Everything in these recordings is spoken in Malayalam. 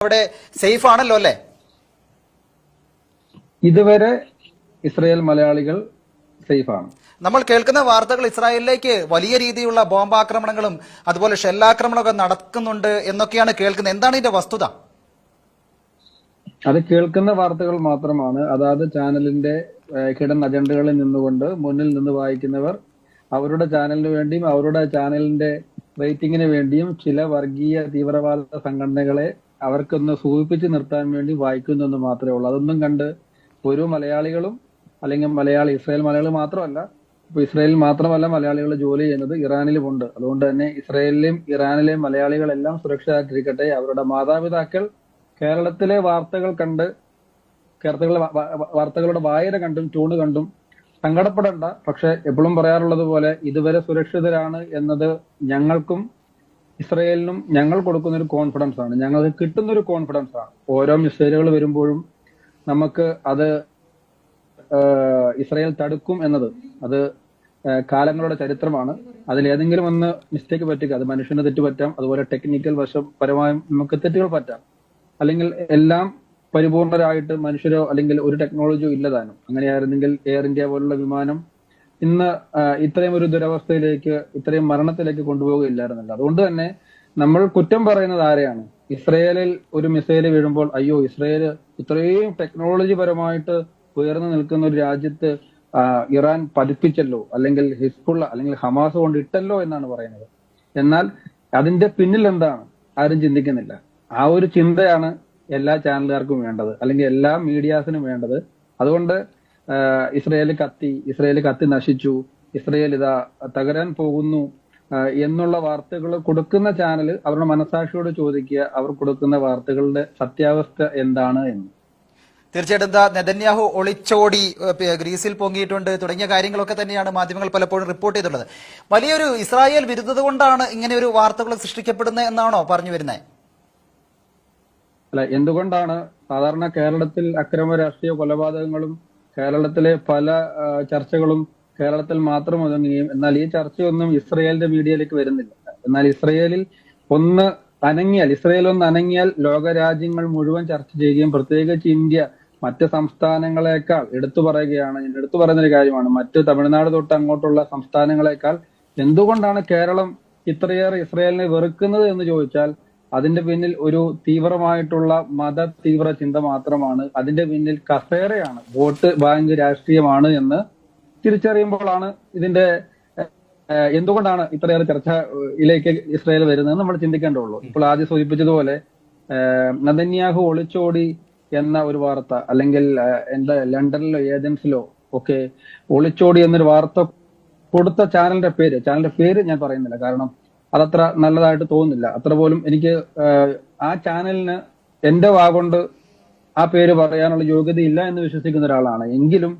അവിടെ സേഫ് ആണല്ലോ അല്ലേ? ഇതുവരെ ഇസ്രായേൽ മലയാളികൾ സേഫ് ആണ്. നമ്മൾ കേൾക്കുന്ന വാർത്തകൾ ഇസ്രായേലിലേക്ക് വലിയ രീതിയിലുള്ള ബോംബാക്രമണങ്ങളും അതുപോലെ ഷെല്ലാക്രമണമൊക്കെ നടക്കുന്നുണ്ട് എന്നൊക്കെയാണ് കേൾക്കുന്നത്. എന്താണ് ഇതിന്റെ വസ്തുത? അത് കേൾക്കുന്ന വാർത്തകൾ മാത്രമാണ്. അതായത് ചാനലിന്റെ ഹിഡൻ അജണ്ടകളിൽ നിന്നുകൊണ്ട് മുന്നിൽ നിന്ന് വായിക്കുന്നവർ അവരുടെ ചാനലിന് വേണ്ടിയും അവരുടെ ചാനലിന്റെ റേറ്റിംഗിന് വേണ്ടിയും ചില വർഗീയ തീവ്രവാദ സംഘടനകളെ അവർക്കൊന്ന് സൂചിപ്പിച്ച് നിർത്താൻ വേണ്ടി വായിക്കുന്നു എന്ന് മാത്രമേ ഉള്ളൂ. അതൊന്നും കണ്ട് ഒരു മലയാളികളും അല്ലെങ്കിൽ ഇസ്രായേൽ മലയാളികൾ മാത്രമല്ല, ഇപ്പൊ ഇസ്രായേലിൽ മാത്രമല്ല മലയാളികൾ ജോലി ചെയ്യുന്നത് ഇറാനിലുമുണ്ട്. അതുകൊണ്ട് തന്നെ ഇസ്രായേലിലെയും ഇറാനിലെയും മലയാളികളെല്ലാം സുരക്ഷിതരായിട്ടിരിക്കട്ടെ. അവരുടെ മാതാപിതാക്കൾ കേരളത്തിലെ വാർത്തകൾ കണ്ട് വാർത്തകളുടെ വായന കണ്ടും ട്യൂണ് കണ്ടും സങ്കടപ്പെടേണ്ട. പക്ഷെ എപ്പോഴും പറയാറുള്ളത് പോലെ ഇതുവരെ സുരക്ഷിതരാണ് എന്നത് ഞങ്ങൾക്കും ഇസ്രായേലിനും ഞങ്ങൾ കൊടുക്കുന്ന ഒരു കോൺഫിഡൻസ് ആണ്, ഞങ്ങൾക്ക് കിട്ടുന്ന ഒരു കോൺഫിഡൻസ് ആണ്. ഓരോ മിസൈലുകൾ വരുമ്പോഴും നമുക്ക് അത് ഇസ്രായേൽ തടുക്കും എന്നത് അത് കാലങ്ങളുടെ ചരിത്രമാണ്. അതിലേതെങ്കിലും ഒന്ന് മിസ്റ്റേക്ക് പറ്റുക, അത് മനുഷ്യന് തെറ്റ് പറ്റാം, അതുപോലെ ടെക്നിക്കൽ വശപരമായും നമുക്ക് തെറ്റുകൾ പറ്റാം, അല്ലെങ്കിൽ എല്ലാം പരിപൂർണരായിട്ട് മനുഷ്യരോ അല്ലെങ്കിൽ ഒരു ടെക്നോളജിയോ ഇല്ലതാനും. അങ്ങനെയായിരുന്നെങ്കിൽ എയർ ഇന്ത്യ പോലുള്ള വിമാനം ഇന്ന് ഇത്രയും ഒരു ദുരവസ്ഥയിലേക്ക്, ഇത്രയും മരണത്തിലേക്ക് കൊണ്ടുപോകുകയില്ലായിരുന്നല്ലോ. അതുകൊണ്ട് തന്നെ നമ്മൾ കുറ്റം പറയുന്നത് ആരെയാണ്? ഇസ്രയേലിൽ ഒരു മിസൈല് വീഴുമ്പോൾ അയ്യോ ഇസ്രയേൽ ഇത്രയും ടെക്നോളജി പരമായിട്ട് ഉയർന്നു നിൽക്കുന്ന ഒരു രാജ്യത്ത് ഇറാൻ പതിപ്പിച്ചല്ലോ, അല്ലെങ്കിൽ ഹിസ്ബുള്ള അല്ലെങ്കിൽ ഹമാസ് കൊണ്ട് ഇട്ടല്ലോ എന്നാണ് പറയുന്നത്. എന്നാൽ അതിന്റെ പിന്നിൽ എന്താണ് ആരും ചിന്തിക്കുന്നില്ല. ആ ഒരു ചിന്തയാണ് എല്ലാ ചാനലുകാർക്കും വേണ്ടത്, അല്ലെങ്കിൽ എല്ലാ മീഡിയാസിനും വേണ്ടത്. അതുകൊണ്ട് ഇസ്രയേൽ കത്തി നശിച്ചു, ഇസ്രയേൽ ഇതാ തകരാൻ പോകുന്നു എന്നുള്ള വാർത്തകൾ കൊടുക്കുന്ന ചാനൽ അവരുടെ മനസാക്ഷിയോട് ചോദിക്കുക, അവർ കൊടുക്കുന്ന വാർത്തകളുടെ സത്യാവസ്ഥ എന്താണ് എന്ന്. തീർച്ചയായിട്ടും നെതന്യാഹു ഒളിച്ചോടി ഗ്രീസിൽ പൊങ്ങിയിട്ടുണ്ട് തുടങ്ങിയ കാര്യങ്ങളൊക്കെ തന്നെയാണ് മാധ്യമങ്ങൾ പലപ്പോഴും റിപ്പോർട്ട് ചെയ്തിട്ടുള്ളത്. വലിയൊരു ഇസ്രായേൽ വിരുദ്ധത കൊണ്ടാണ് ഇങ്ങനെ ഒരു വാർത്തകൾ സൃഷ്ടിക്കപ്പെടുന്നത് എന്നാണോ പറഞ്ഞു വരുന്നത്? അല്ല, എന്തുകൊണ്ടാണ് സാധാരണ കേരളത്തിൽ അക്രമ രാഷ്ട്രീയ കൊലപാതകങ്ങളും കേരളത്തിലെ പല ചർച്ചകളും കേരളത്തിൽ മാത്രം ഒതുങ്ങുകയും എന്നാൽ ഈ ചർച്ചയൊന്നും ഇസ്രയേലിന്റെ മീഡിയയിലേക്ക് വരുന്നില്ല. എന്നാൽ ഇസ്രയേൽ ഒന്ന് അനങ്ങിയാൽ ലോകരാജ്യങ്ങൾ മുഴുവൻ ചർച്ച ചെയ്യുകയും പ്രത്യേകിച്ച് ഇന്ത്യ മറ്റ് സംസ്ഥാനങ്ങളെക്കാൾ എടുത്തു പറയുന്ന ഒരു കാര്യമാണ്, മറ്റ് തമിഴ്നാട് തൊട്ട് അങ്ങോട്ടുള്ള സംസ്ഥാനങ്ങളെക്കാൾ എന്തുകൊണ്ടാണ് കേരളം ഇത്രയേറെ ഇസ്രയേലിനെ വെറുക്കുന്നത് എന്ന് ചോദിച്ചാൽ അതിന്റെ പിന്നിൽ ഒരു തീവ്രമായിട്ടുള്ള മത തീവ്ര ചിന്ത മാത്രമാണ്. അതിന്റെ പിന്നിൽ കസേരയാണ്, വോട്ട് ബാങ്ക് രാഷ്ട്രീയമാണ് എന്ന് തിരിച്ചറിയുമ്പോഴാണ് ഇതിന്റെ എന്തുകൊണ്ടാണ് ഇത്രയേറെ ചർച്ചയിലേക്ക് ഇസ്രായേൽ വരുന്നത് നമ്മൾ ചിന്തിക്കേണ്ടതുള്ളൂ. ഇപ്പോൾ ആദ്യം സൂചിപ്പിച്ചതുപോലെ നെതന്യാഹു ഒളിച്ചോടി എന്ന ഒരു വാർത്ത, അല്ലെങ്കിൽ ലണ്ടനിലോ ഏജൻസിലോ ഒക്കെ ഒളിച്ചോടി എന്നൊരു വാർത്ത കൊടുത്ത ചാനലിന്റെ പേര് ഞാൻ പറയുന്നില്ല, കാരണം അതത്ര നല്ലതായിട്ട് തോന്നുന്നില്ല. അത്ര പോലും എനിക്ക് ആ ചാനലിന് എന്റെ വാഗൊണ്ട് ആ പേര് പറയാനുള്ള യോഗ്യതയില്ല എന്ന് വിശ്വസിക്കുന്ന ഒരാളാണ്. എങ്കിലും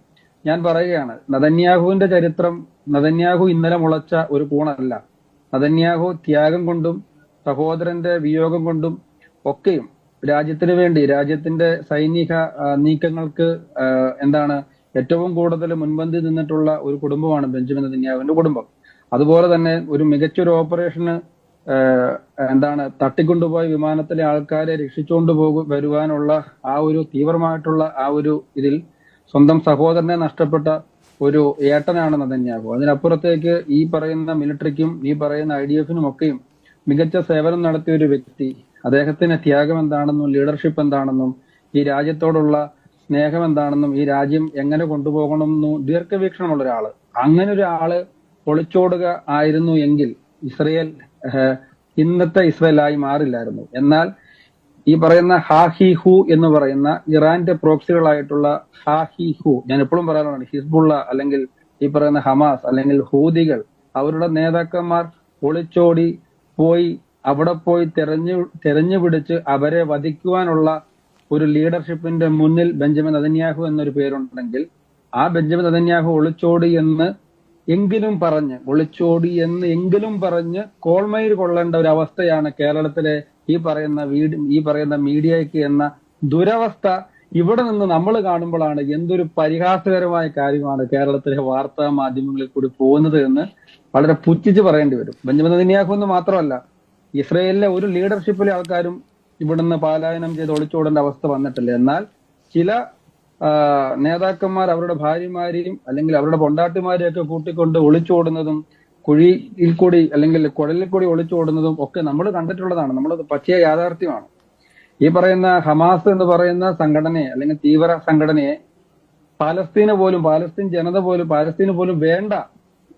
ഞാൻ പറയുകയാണ്, നെതന്യാഹുവിന്റെ ചരിത്രം നെതന്യാഹു ഇന്നലെ മുളച്ച ഒരു കൂണല്ല. നെതന്യാഹു ത്യാഗം കൊണ്ടും സഹോദരന്റെ വിയോഗം കൊണ്ടും ഒക്കെയും രാജ്യത്തിന് വേണ്ടി, രാജ്യത്തിന്റെ സൈനിക നീക്കങ്ങൾക്ക് ഏറ്റവും കൂടുതൽ മുൻപന്തി നിന്നിട്ടുള്ള ഒരു കുടുംബമാണ് ബെഞ്ചമിൻ നെതന്യാഹുവിന്റെ കുടുംബം. അതുപോലെ തന്നെ ഒരു മികച്ചൊരു ഓപ്പറേഷന് തട്ടിക്കൊണ്ടുപോയി വിമാനത്തിലെ ആൾക്കാരെ രക്ഷിച്ചുകൊണ്ട് വരുവാനുള്ള ആ ഒരു തീവ്രമായിട്ടുള്ള ആ ഒരു ഇതിൽ സ്വന്തം സഹോദരനെ നഷ്ടപ്പെട്ട ഒരു ഏട്ടനാണ് നെതന്യാഹു. അതിനപ്പുറത്തേക്ക് ഈ പറയുന്ന മിലിറ്ററിക്കും ഈ പറയുന്ന IDF-നും ഒക്കെയും മികച്ച സേവനം നടത്തിയ ഒരു വ്യക്തി. അദ്ദേഹത്തിന് ത്യാഗം എന്താണെന്നും ലീഡർഷിപ്പ് എന്താണെന്നും ഈ രാജ്യത്തോടുള്ള സ്നേഹം എന്താണെന്നും ഈ രാജ്യം എങ്ങനെ കൊണ്ടുപോകണമെന്നും ദീർഘവീക്ഷണമുള്ള ഒരാള്. അങ്ങനെ ഒരാള് ഒളിച്ചോടുക ആയിരുന്നു എങ്കിൽ ഇസ്രയേൽ ഇന്നത്തെ ഇസ്രയേലായി മാറില്ലായിരുന്നു. എന്നാൽ ഈ പറയുന്ന ഹാഹിഹു എന്ന് പറയുന്ന ഇറാന്റെ പ്രോക്സികളായിട്ടുള്ള ഹാഹിഹു, ഞാൻ എപ്പോഴും പറയാറുണ്ട്, ഹിസ്ബുള്ള അല്ലെങ്കിൽ ഈ പറയുന്ന ഹമാസ് അല്ലെങ്കിൽ ഹൂതികൾ, അവരുടെ നേതാക്കന്മാർ ഒളിച്ചോടി പോയി അവിടെ പോയി തെരഞ്ഞു പിടിച്ച് അവരെ വധിക്കുവാനുള്ള ഒരു ലീഡർഷിപ്പിന്റെ മുന്നിൽ ബെഞ്ചമിൻ നെതന്യാഹു എന്നൊരു പേരുണ്ടെങ്കിൽ ആ ബെഞ്ചമിൻ നെതന്യാഹു ഒളിച്ചോടി എന്ന് എങ്കിലും പറഞ്ഞ് കോൾമയിൽ കൊള്ളേണ്ട ഒരു അവസ്ഥയാണ് കേരളത്തിലെ ഈ പറയുന്ന മീഡിയയ്ക്ക് എന്ന ദുരവസ്ഥ ഇവിടെ നിന്ന് നമ്മൾ കാണുമ്പോഴാണ് എന്തൊരു പരിഹാസകരമായ കാര്യമാണ് കേരളത്തിലെ വാർത്താ മാധ്യമങ്ങളിൽ കൂടി പോകുന്നത് എന്ന് വളരെ പുച്ഛിച്ച് പറയേണ്ടി വരും. ബെഞ്ചമിൻ നെതന്യാഹു എന്ന് മാത്രമല്ല, ഇസ്രയേലിലെ ഒരു ലീഡർഷിപ്പിലെ ആൾക്കാരും ഇവിടുന്ന് പലായനം ചെയ്ത് ഒളിച്ചോടേണ്ട അവസ്ഥ വന്നിട്ടില്ല. എന്നാൽ ചില നേതാക്കന്മാർ അവരുടെ ഭാര്യമാരെയും അല്ലെങ്കിൽ അവരുടെ പൊണ്ടാട്ടിമാരെയും ഒക്കെ കൂട്ടിക്കൊണ്ട് ഒളിച്ചോടുന്നതും കുഴിയിൽ കൂടി അല്ലെങ്കിൽ കുഴലിൽ കൂടി ഒളിച്ചോടുന്നതും ഒക്കെ നമ്മൾ കണ്ടിട്ടുള്ളതാണ്. നമ്മൾ പച്ചയ യാഥാർത്ഥ്യമാണ്. ഈ പറയുന്ന ഹമാസ് എന്ന് പറയുന്ന സംഘടനയെ അല്ലെങ്കിൽ തീവ്ര സംഘടനയെ പാലസ്തീന് പോലും വേണ്ട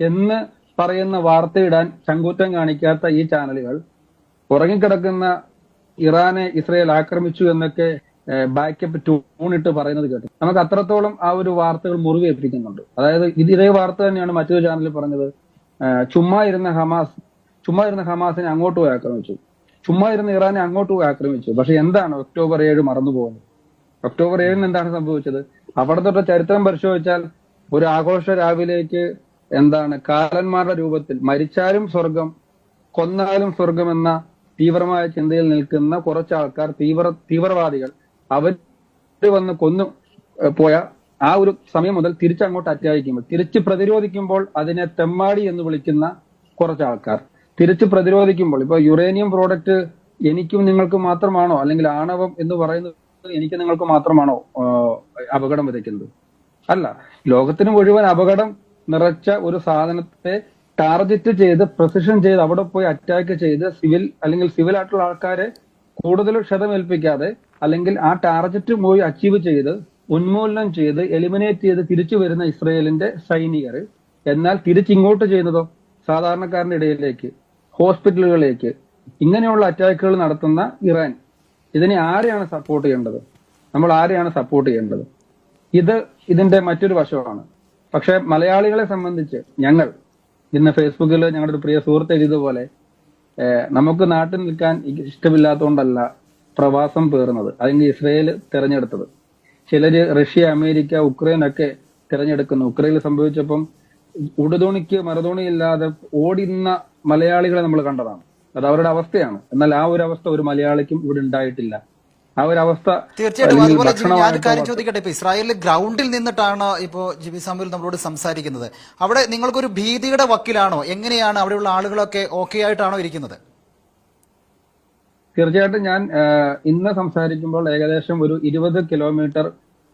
എന്ന് പറയുന്ന വാർത്തയിടാൻ ചങ്കൂറ്റം കാണിക്കാത്ത ഈ ചാനലുകൾ ഉറങ്ങിക്കിടക്കുന്ന ഇറാനെ ഇസ്രയേൽ ആക്രമിച്ചു എന്നൊക്കെ ബാക്കപ്പ് ട്യൂണിട്ട് പറയുന്നത് കേട്ടു. നമുക്ക് അത്രത്തോളം ആ ഒരു വാർത്തകൾ മുറിവേൽപ്പിക്കുന്നുണ്ട്. അതായത് ഇതേ വാർത്ത തന്നെയാണ് മറ്റൊരു ചാനലിൽ പറഞ്ഞത്. ചുമ്മാ ഇരുന്ന ഹമാസിനെ അങ്ങോട്ട് പോയി ആക്രമിച്ചു, ചുമ്മാ ഇരുന്ന ഇറാനെ അങ്ങോട്ട് പോയി ആക്രമിച്ചു. പക്ഷെ എന്താണ് ഒക്ടോബർ 7 മറന്നുപോകുന്നത്? ഒക്ടോബർ 7 എന്താണ് സംഭവിച്ചത്? അവിടെ തൊട്ട് ചരിത്രം പരിശോധിച്ചാൽ ഒരു ആഘോഷ രാവിലേക്ക് കാലന്മാരുടെ രൂപത്തിൽ മരിച്ചാലും സ്വർഗം കൊന്നാലും സ്വർഗം എന്ന തീവ്രമായ ചിന്തയിൽ നിൽക്കുന്ന കുറച്ച് ആൾക്കാർ, തീവ്രവാദികൾ, അവർ വന്ന് കൊന്നു പോയ ആ ഒരു സമയം മുതൽ തിരിച്ചങ്ങോട്ട് അറ്റായിക്കുമ്പോൾ, തിരിച്ച് പ്രതിരോധിക്കുമ്പോൾ അതിനെ തെമ്മാടി എന്ന് വിളിക്കുന്ന കുറച്ച് ആൾക്കാർ തിരിച്ച് പ്രതിരോധിക്കുമ്പോൾ, ഇപ്പൊ യുറേനിയം പ്രോഡക്റ്റ് എനിക്കും നിങ്ങൾക്കും മാത്രമാണോ, അല്ലെങ്കിൽ ആണവം എന്ന് പറയുന്നത് എനിക്ക് നിങ്ങൾക്ക് മാത്രമാണോ അപകടം വിതയ്ക്കുന്നത്? അല്ല, ലോകത്തിന് മുഴുവൻ അപകടം നിറച്ച ഒരു സാധനത്തെ ടാർഗറ്റ് ചെയ്ത് പ്രസിഷൻ ചെയ്ത് അവിടെ പോയി അറ്റാക്ക് ചെയ്ത് സിവിൽ ആയിട്ടുള്ള ആൾക്കാരെ കൂടുതൽ ക്ഷതമേൽപ്പിക്കാതെ അല്ലെങ്കിൽ ആ ടാർഗറ്റ് പോയി അച്ചീവ് ചെയ്ത് ഉന്മൂലനം ചെയ്ത് എലിമിനേറ്റ് ചെയ്ത് തിരിച്ചു വരുന്ന ഇസ്രയേലിന്റെ സൈനികർ, എന്നാൽ തിരിച്ചിങ്ങോട്ട് ചെയ്യുന്നതോ സാധാരണക്കാരന്റെ ഇടയിലേക്ക്, ഹോസ്പിറ്റലുകളിലേക്ക്, ഇങ്ങനെയുള്ള അറ്റാക്കുകൾ നടത്തുന്ന ഇറാൻ, ഇതിനെ ആരെയാണ് സപ്പോർട്ട് ചെയ്യേണ്ടത്? നമ്മൾ ആരെയാണ് സപ്പോർട്ട് ചെയ്യേണ്ടത്? ഇതിന്റെ മറ്റൊരു വശമാണ്. പക്ഷെ മലയാളികളെ സംബന്ധിച്ച് ഞങ്ങൾ ഇന്ന് ഫേസ്ബുക്കിൽ ഞങ്ങളുടെ ഒരു പ്രിയ സുഹൃത്ത് എഴുതിയതുപോലെ, നമുക്ക് നാട്ടിൽ നിൽക്കാൻ ഇഷ്ടമില്ലാത്തതുകൊണ്ടല്ല പ്രവാസം പേറുന്നത്, അതിന് ഇസ്രയേൽ തെരഞ്ഞെടുത്തത്. ചിലര് റഷ്യ, അമേരിക്ക, ഉക്രൈൻ ഒക്കെ തിരഞ്ഞെടുക്കുന്നു. ഉക്രൈനിൽ സംഭവിച്ചപ്പം ഉടുതുണിക്ക് മറുതുണിയില്ലാതെ ഓടുന്ന മലയാളികളെ നമ്മൾ കണ്ടതാണ്. അത് അവരുടെ അവസ്ഥയാണ്. എന്നാൽ ആ ഒരു അവസ്ഥ ഒരു മലയാളിക്കും ഇവിടെ ഉണ്ടായിട്ടില്ല. ആ ഒരു അവസ്ഥ തീർച്ചയായിട്ടും. അതുപോലെ ഞാൻ കാര്യം ചോദിക്കട്ടെ, ഇപ്പൊ ഇസ്രായേലിൽ ഗ്രൗണ്ടിൽ നിന്നിട്ടാണ് ഇപ്പോ ജിബി സാമുൽ നമ്മളോട് സംസാരിക്കുന്നത്. അവിടെ നിങ്ങൾക്കൊരു ഭീതിയുടെ വക്കിലാണോ? എങ്ങനെയാണ് അവിടെയുള്ള ആളുകളൊക്കെ ഓക്കെ ആയിട്ടാണോ ഇരിക്കുന്നത്? തീർച്ചയായിട്ടും ഞാൻ ഇന്ന് സംസാരിക്കുമ്പോൾ ഏകദേശം ഒരു 20 കിലോമീറ്റർ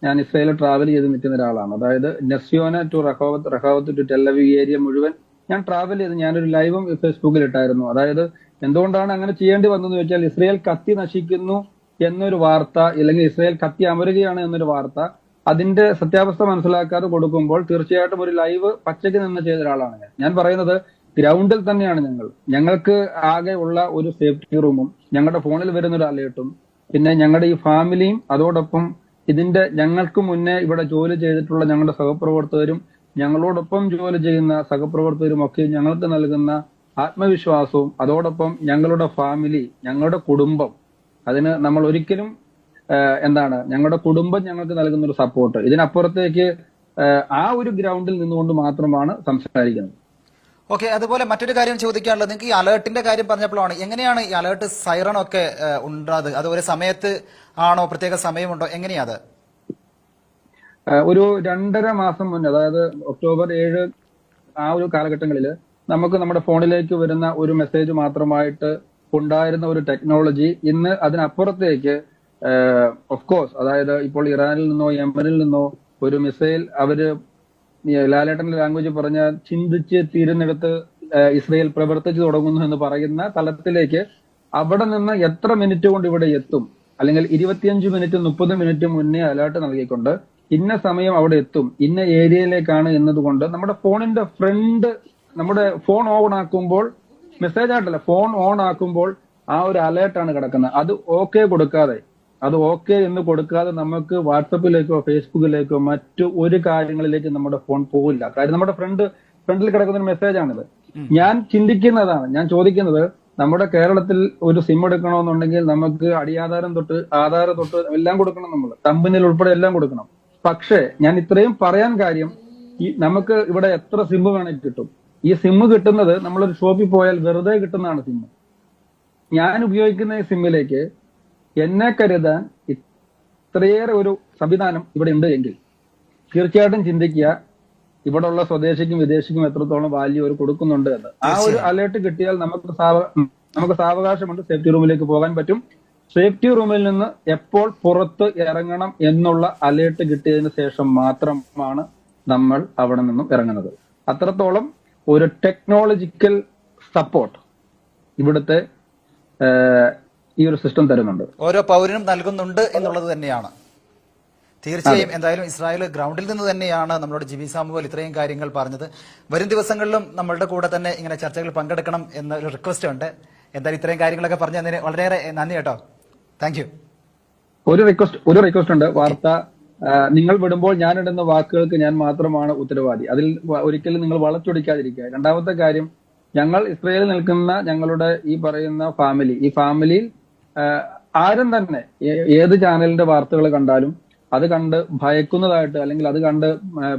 ഞാൻ ഇസ്രായേലിൽ ട്രാവൽ ചെയ്ത് നിൽക്കുന്ന ഒരാളാണ്. അതായത് നെസ്യോന ടു റഹോവത്ത് ടു ടെല്ലവീവ് ഏരിയ മുഴുവൻ ഞാൻ ട്രാവൽ ചെയ്ത് ഞാനൊരു ലൈവും ഫേസ്ബുക്കിൽ ഇട്ടായിരുന്നു. അതായത് എന്തുകൊണ്ടാണ് അങ്ങനെ ചെയ്യേണ്ടി വന്നതെന്ന് വെച്ചാൽ, ഇസ്രായേൽ കത്തി നശിക്കുന്നു എന്നൊരു വാർത്ത, അല്ലെങ്കിൽ ഇസ്രായേൽ കത്തി അമരുകയാണ് എന്നൊരു വാർത്ത, അതിന്റെ സത്യാവസ്ഥ മനസ്സിലാക്കാതെ കൊടുക്കുമ്പോൾ തീർച്ചയായിട്ടും ഒരു ലൈവ് പച്ചയ്ക്ക് നിന്ന് ചെയ്ത ഒരാളാണ് ഞാൻ പറയുന്നത് ഗ്രൗണ്ടിൽ തന്നെയാണ് ഞങ്ങൾക്ക് ആകെ ഉള്ള ഒരു സേഫ്റ്റി റൂമും ഞങ്ങളുടെ ഫോണിൽ വരുന്ന ഒരു അലേർട്ടും പിന്നെ ഞങ്ങളുടെ ഈ ഫാമിലിയും അതോടൊപ്പം ഞങ്ങൾക്ക് മുന്നേ ഇവിടെ ജോലി ചെയ്തിട്ടുള്ള ഞങ്ങളുടെ സഹപ്രവർത്തകരും ഞങ്ങളോടൊപ്പം ജോലി ചെയ്യുന്ന സഹപ്രവർത്തകരും ഒക്കെ ഞങ്ങൾക്ക് നൽകുന്ന ആത്മവിശ്വാസവും അതോടൊപ്പം ഞങ്ങളുടെ ഫാമിലി, ഞങ്ങളുടെ കുടുംബം, അതിന് നമ്മൾ ഒരിക്കലും ഞങ്ങളുടെ കുടുംബം ഞങ്ങൾക്ക് നൽകുന്ന ഒരു സപ്പോർട്ട്, ഇതിനപ്പുറത്തേക്ക് ആ ഒരു ഗ്രൗണ്ടിൽ നിന്നുകൊണ്ട് മാത്രമാണ് സംസാരിക്കുന്നത്. ഓക്കെ, അതുപോലെ മറ്റൊരു കാര്യം ചോദിക്കാനുള്ളത്, നിങ്ങൾക്ക് ഈ അലേർട്ടിന്റെ കാര്യം പറഞ്ഞപ്പോഴാണ്, എങ്ങനെയാണ് ഈ അലേർട്ട് സൈറൺ ഒക്കെ ഉണ്ടാത്? അത് ഒരു സമയത്ത് ആണോ, പ്രത്യേക സമയമുണ്ടോ, എങ്ങനെയാ അത്? ഒരു 2.5 മാസം മുന്നേ, അതായത് ഒക്ടോബർ 7 ആ ഒരു കാലഘട്ടങ്ങളിൽ നമുക്ക് നമ്മുടെ ഫോണിലേക്ക് വരുന്ന ഒരു മെസ്സേജ് മാത്രമായിട്ട് ഉണ്ടായിരുന്ന ഒരു ടെക്നോളജി ഇന്ന് അതിനപ്പുറത്തേക്ക് ഓഫ് കോഴ്സ്, അതായത് ഇപ്പോൾ ഇറാനിൽ നിന്നോ യമനിൽ നിന്നോ ഒരു മിസൈൽ അവര് ലാലേട്ടന്റെ ലാംഗ്വേജ് പറഞ്ഞാൽ ചിന്തിച്ച് തീരുന്നിടത്ത് ഇസ്രയേൽ പ്രവർത്തിച്ചു തുടങ്ങുന്നു എന്ന് പറയുന്ന തലത്തിലേക്ക് അവിടെ നിന്ന് എത്ര മിനിറ്റ് കൊണ്ട് ഇവിടെ എത്തും, അല്ലെങ്കിൽ 25 മിനിറ്റ് 30 മിനിറ്റ് മുന്നേ അലേർട്ട് നൽകിക്കൊണ്ട് ഇന്ന സമയം അവിടെ എത്തും, ഇന്ന ഏരിയയിലേക്കാണ് എന്നതുകൊണ്ട് നമ്മുടെ ഫോണിന്റെ നമ്മുടെ ഫോൺ ഓൺ ആക്കുമ്പോൾ, മെസ്സേജ് ആയിട്ടല്ല, ഫോൺ ഓൺ ആക്കുമ്പോൾ ആ ഒരു അലേർട്ടാണ് കിടക്കുന്നത്. അത് ഓക്കെ എന്ന് കൊടുക്കാതെ നമുക്ക് വാട്സപ്പിലേക്കോ ഫേസ്ബുക്കിലേക്കോ മറ്റു ഒരു കാര്യങ്ങളിലേക്ക് നമ്മുടെ ഫോൺ പോകില്ല. കാര്യം നമ്മുടെ ഫ്രണ്ടിൽ കിടക്കുന്ന ഒരു മെസ്സേജാണിത്. ഞാൻ ചോദിക്കുന്നത്, നമ്മുടെ കേരളത്തിൽ ഒരു സിം എടുക്കണമെന്നുണ്ടെങ്കിൽ നമുക്ക് അടിയാധാരം തൊട്ട് ആധാരം തൊട്ട് എല്ലാം കൊടുക്കണം, നമ്മൾ തമ്പനിൽ ഉൾപ്പെടെ എല്ലാം കൊടുക്കണം. പക്ഷേ ഞാൻ ഇത്രയും പറയാൻ കാര്യം, നമുക്ക് ഇവിടെ എത്ര സിം വേണമെങ്കിൽ കിട്ടും. ഈ സിം കിട്ടുന്നത് നമ്മളൊരു ഷോപ്പിൽ പോയാൽ വെറുതെ കിട്ടുന്നതാണ് സിം. ഞാൻ ഉപയോഗിക്കുന്ന ഈ സിമ്മിലേക്ക് എന്നെ കരുതാൻ ഇത്രയേറെ ഒരു സംവിധാനം ഇവിടെ ഉണ്ട് എങ്കിൽ തീർച്ചയായിട്ടും ചിന്തിക്കുക, ഇവിടെ ഉള്ള സ്വദേശിക്കും വിദേശിക്കും എത്രത്തോളം വാല്യൂ അവർ കൊടുക്കുന്നുണ്ട് എന്ന്. ആ ഒരു അലേർട്ട് കിട്ടിയാൽ നമുക്ക് സാവകാശമുണ്ട്, സേഫ്റ്റി റൂമിലേക്ക് പോകാൻ പറ്റും. സേഫ്റ്റി റൂമിൽ നിന്ന് എപ്പോൾ പുറത്ത് ഇറങ്ങണം എന്നുള്ള അലേർട്ട് കിട്ടിയതിന് ശേഷം മാത്രമാണ് നമ്മൾ അവിടെ നിന്നും ഇറങ്ങുന്നത്. അത്രത്തോളം ഒരു ടെക്നോളജിക്കൽ സപ്പോർട്ട് ഇവിടുത്തെ ഈ ഒരു സിസ്റ്റം തരുന്നുണ്ട്, ഓരോ പൗരനും നൽകുന്നുണ്ട് എന്നുള്ളത് തന്നെയാണ്. തീർച്ചയായും എന്തായാലും ഇസ്രായേൽ ഗ്രൗണ്ടിൽ നിന്ന് തന്നെയാണ് നമ്മളോട് ജിബി സാമുവൽ ഇത്രയും കാര്യങ്ങൾ പറഞ്ഞത്. വരും ദിവസങ്ങളിലും നമ്മളുടെ കൂടെ തന്നെ ഇങ്ങനെ ചർച്ചകൾ പങ്കെടുക്കണം എന്നൊരു റിക്വസ്റ്റ് ഉണ്ട്. എന്തായാലും ഇത്രയും കാര്യങ്ങളൊക്കെ പറഞ്ഞതിന് വളരെയേറെ നന്ദി കേട്ടോ. Thank you. ഒരു റിക്വസ്റ്റ് ഉണ്ട്. വാർത്ത നിങ്ങൾ വിടുമ്പോൾ ഞാൻ ഇടുന്ന വാക്കുകൾക്ക് ഞാൻ മാത്രമാണ് ഉത്തരവാദി. അതിൽ ഒരിക്കലും നിങ്ങൾ വളച്ചൊടിക്കാതിരിക്കുക. രണ്ടാമത്തെ കാര്യം, ഞങ്ങൾ ഇസ്രയേലിൽ നിൽക്കുന്ന ഞങ്ങളുടെ ഈ പറയുന്ന ഫാമിലി, ഈ ഫാമിലിയിൽ ആരും തന്നെ ഏത് ചാനലിന്റെ വാർത്തകൾ കണ്ടാലും അത് കണ്ട് ഭയക്കുന്നതായിട്ട് അല്ലെങ്കിൽ അത് കണ്ട്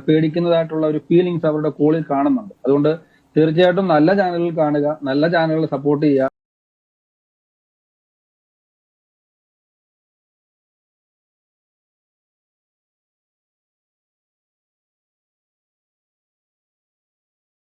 പേടിക്കുന്നതായിട്ടുള്ള ഒരു ഫീലിങ്സ് അവരുടെ കോളിൽ കാണുന്നുണ്ട്. അതുകൊണ്ട് തീർച്ചയായിട്ടും നല്ല ചാനലുകൾ കാണുക, നല്ല ചാനലുകൾ സപ്പോർട്ട് ചെയ്യുക.